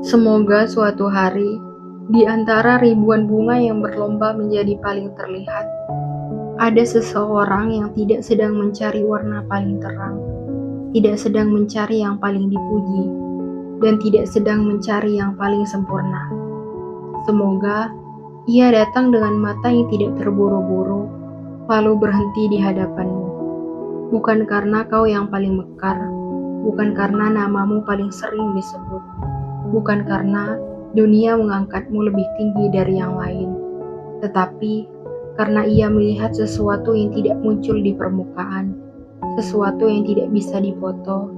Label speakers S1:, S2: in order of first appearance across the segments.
S1: Semoga suatu hari, di antara ribuan bunga yang berlomba menjadi paling terlihat, ada seseorang yang tidak sedang mencari warna paling terang, tidak sedang mencari yang paling dipuji, dan tidak sedang mencari yang paling sempurna. Semoga ia datang dengan mata yang tidak terburu-buru, lalu berhenti di hadapanmu. Bukan karena kau yang paling mekar, bukan karena namamu paling sering disebut, bukan karena dunia mengangkatmu lebih tinggi dari yang lain, tetapi karena ia melihat sesuatu yang tidak muncul di permukaan, sesuatu yang tidak bisa dipoto,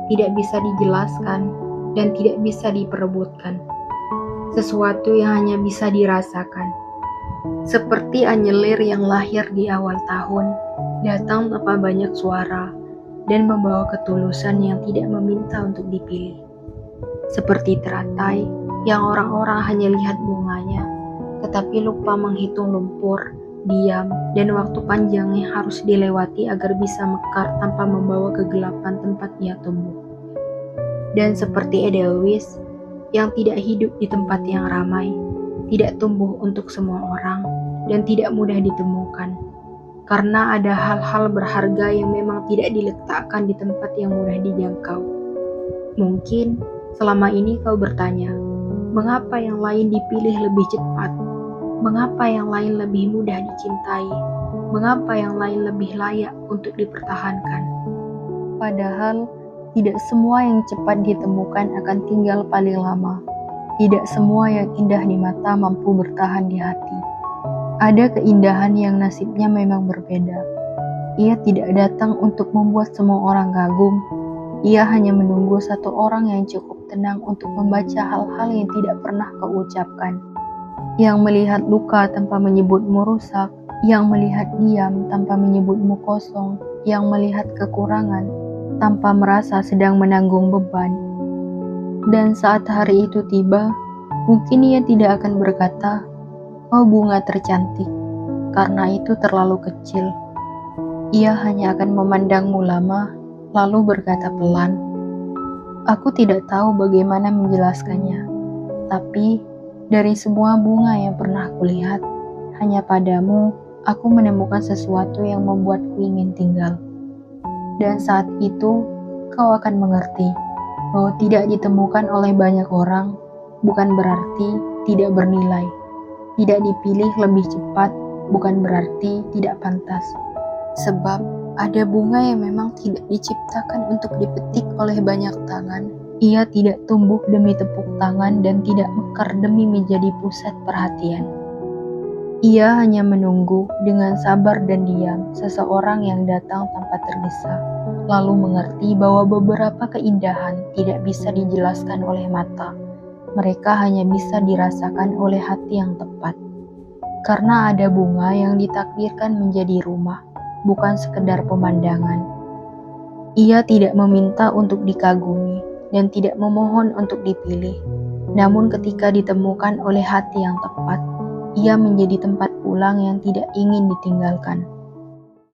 S1: tidak bisa dijelaskan, dan tidak bisa diperebutkan. Sesuatu yang hanya bisa dirasakan. Seperti anyelir yang lahir di awal tahun, datang tanpa banyak suara, dan membawa ketulusan yang tidak meminta untuk dipilih. Seperti teratai yang orang-orang hanya lihat bunganya, tetapi lupa menghitung lumpur, diam, dan waktu panjang yang harus dilewati agar bisa mekar tanpa membawa kegelapan tempat ia tumbuh. Dan seperti Edelweiss yang tidak hidup di tempat yang ramai, tidak tumbuh untuk semua orang, dan tidak mudah ditemukan. Karena ada hal-hal berharga yang memang tidak diletakkan di tempat yang mudah dijangkau. Mungkin selama ini kau bertanya, mengapa yang lain dipilih lebih cepat? Mengapa yang lain lebih mudah dicintai? Mengapa yang lain lebih layak untuk dipertahankan? Padahal tidak semua yang cepat ditemukan akan tinggal paling lama. Tidak semua yang indah di mata mampu bertahan di hati. Ada keindahan yang nasibnya memang berbeda. Ia tidak datang untuk membuat semua orang kagum. Ia hanya menunggu satu orang yang cukup tenang untuk membaca hal-hal yang tidak pernah kau ucapkan. Yang melihat luka tanpa menyebutmu rusak, yang melihat diam tanpa menyebutmu kosong, yang melihat kekurangan tanpa merasa sedang menanggung beban. Dan saat hari itu tiba, mungkin ia tidak akan berkata, "Oh bunga tercantik," karena itu terlalu kecil. Ia hanya akan memandangmu lama, lalu berkata pelan, "Aku tidak tahu bagaimana menjelaskannya, tapi dari semua bunga yang pernah kulihat, hanya padamu aku menemukan sesuatu yang membuatku ingin tinggal." Dan saat itu, kau akan mengerti bahwa tidak ditemukan oleh banyak orang bukan berarti tidak bernilai. Tidak dipilih lebih cepat bukan berarti tidak pantas. Sebab ada bunga yang memang tidak diciptakan untuk dipetik oleh banyak tangan. Ia tidak tumbuh demi tepuk tangan dan tidak mekar demi menjadi pusat perhatian. Ia hanya menunggu dengan sabar dan diam seseorang yang datang tanpa tergesa, lalu mengerti bahwa beberapa keindahan tidak bisa dijelaskan oleh mata. Mereka hanya bisa dirasakan oleh hati yang tepat. Karena ada bunga yang ditakdirkan menjadi rumah, bukan sekedar pemandangan. Ia tidak meminta untuk dikagumi dan tidak memohon untuk dipilih. Namun ketika ditemukan oleh hati yang tepat, ia menjadi tempat pulang yang tidak ingin ditinggalkan.